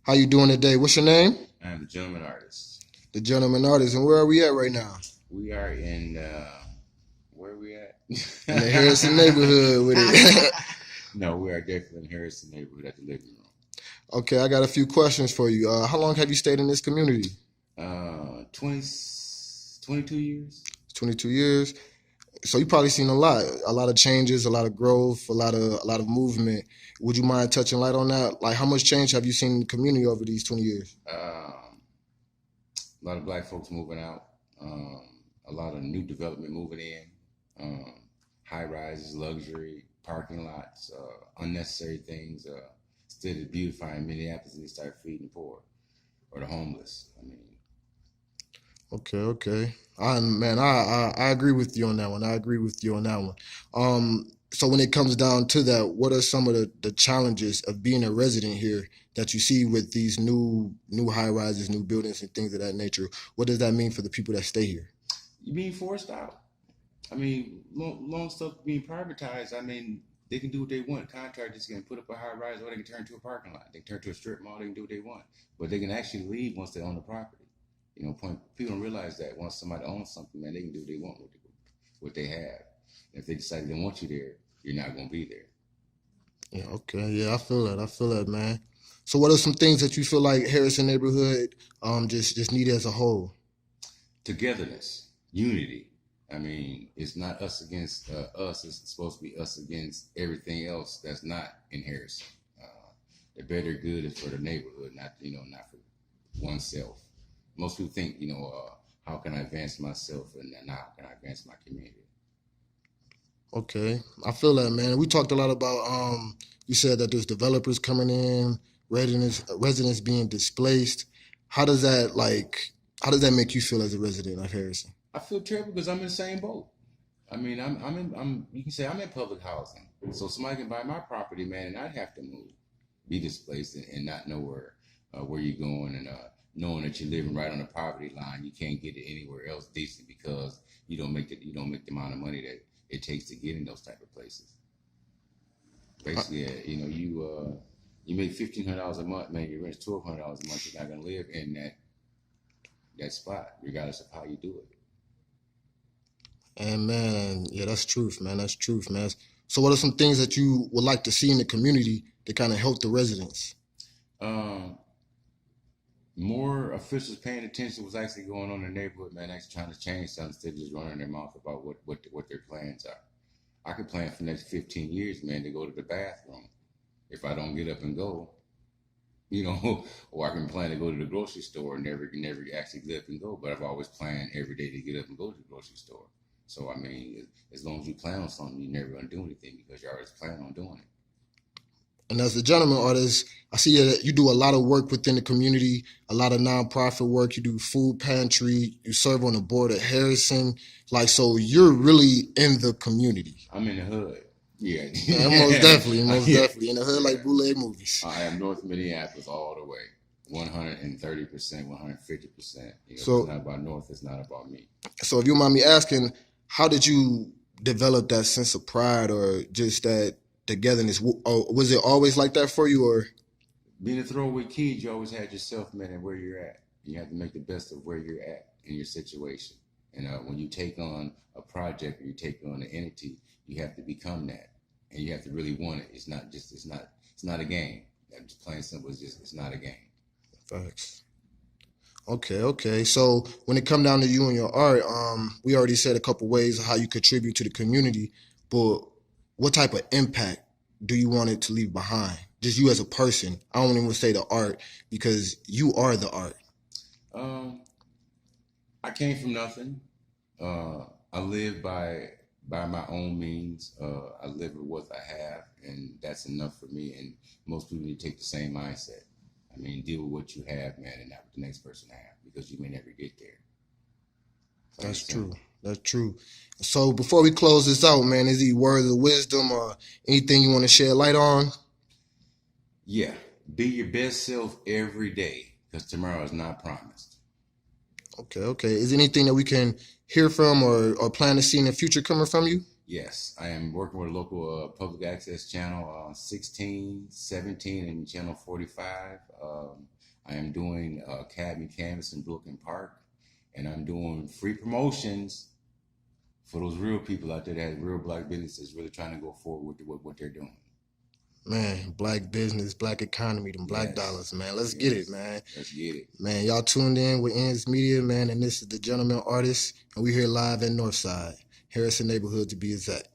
How you doing today? What's your name? I'm the gentleman artist. The Gentleman Artist. And where are we at right now? We are in where are we at? In the Harrison neighborhood with it. No, we are definitely in Harrison neighborhood at the living room. Okay, I got a few questions for you. How long have you stayed in this community? 22 years. 22 years. So you probably seen a lot of changes, a lot of growth, a lot of movement. Would you mind touching light on that? Like, how much change have you seen in the community over these 20 years? A lot of black folks moving out. A lot of new development moving in. High rises, luxury, parking lots, unnecessary things. Instead of beautifying Minneapolis, and they start feeding the poor or the homeless. I mean, Okay, okay. I agree with you on that one. I agree with you on that one. So when it comes down to that, what are some of the challenges of being a resident here that you see with these new high rises, new buildings, and things of that nature? What does that mean for the people that stay here? you being forced out. I mean, long stuff being privatized. I mean, they can do what they want. Contractors can put up a high rise, or they can turn it to a parking lot. They can turn it to a strip mall. They can do what they want, but they can actually leave once they own the property. People don't realize that once somebody owns something, man, they can do what they want with what they have. If they decide they don't want you there, you're not going to be there. Yeah, okay. Yeah, I feel that. I feel that, man. So what are some things that you feel like Harrison neighborhood just need as a whole? Togetherness, unity. I mean, it's not us against us. It's supposed to be us against everything else that's not in Harrison. The better good is for the neighborhood, not for oneself. Most people think, how can I advance myself, and how can I advance my community? Okay, I feel that, man. We talked a lot about you said that there's developers coming in, residents being displaced. How does that how does that make you feel as a resident of Harrison? I feel terrible because I'm in the same boat. I mean, I'm you can say I'm in public housing, so somebody can buy my property, man, and I'd have to move, be displaced, and not know where you're going, and knowing that you're living right on the poverty line, you can't get it anywhere else decent because you don't make the amount of money that it takes to get in those type of places. Basically, you make $1,500 a month, man. Your rent's $1,200 a month. You're not gonna live in that spot, regardless of how you do it. And man, yeah, that's truth, man. That's truth, man. So what are some things that you would like to see in the community to kind of help the residents? Um, More officials paying attention to what's actually going on in the neighborhood, man. Actually trying to change something instead of just running their mouth about what their plans are. I could plan for the next 15 years, man, to go to the bathroom if I don't get up and go, or I can plan to go to the grocery store and never actually get up and go. But I've always planned every day to get up and go to the grocery store. So I mean, as long as you plan on something, you're never gonna do anything because you always plan on doing it. And as the Gentleman Artist, I see that you do a lot of work within the community, a lot of nonprofit work. You do food pantry. You serve on the board at Harrison. Like, so you're really in the community. I'm in the hood. Yeah. Yeah, most Yeah. definitely in the hood, like bootleg movies. I am North Minneapolis all the way. 130%, 150%. If it's So, not about North, it's not about me. so if you mind me asking, how did you develop that sense of pride or just that togetherness? Was it always like that for you, or? Being a throwaway kid, you always had yourself, man, and where you're at. You have to make the best of where you're at in your situation. And when you take on a project or you take on an entity, you have to become that, and you have to really want it. It's not a game. I'm just plain simple. It's not a game. Facts. Okay, okay. So when it come down to you and your art, we already said a couple ways of how you contribute to the community, but what type of impact do you want it to leave behind? Just you as a person. I don't even say the art because you are the art. Um, I came from nothing. I live by my own means. I live with what I have, and that's enough for me. And most people need to take the same mindset. I mean, deal with what you have, man, and not what the next person have, because you may never get there. Plain and That's true. simple. That's true. So before we close this out, man, is there words of wisdom or anything you want to shed light on? Yeah, be your best self every day, because tomorrow is not promised. Okay, okay. Is there anything that we can hear from or plan to see in the future coming from you? Yes, I am working with a local public access channel 16, 17, and channel 45. I am doing Academy Canvas in Brooklyn Park, and I'm doing free promotions for those real people out there that have real black businesses really trying to go forward with what they're doing. Man, black business, black economy, them black Yes, dollars, man. Let's get it, yes, man. let's get it. Man, y'all tuned in with Ends Media, man, and this is the Gentleman Artist, and we here live at Northside, Harrison neighborhood to be exact.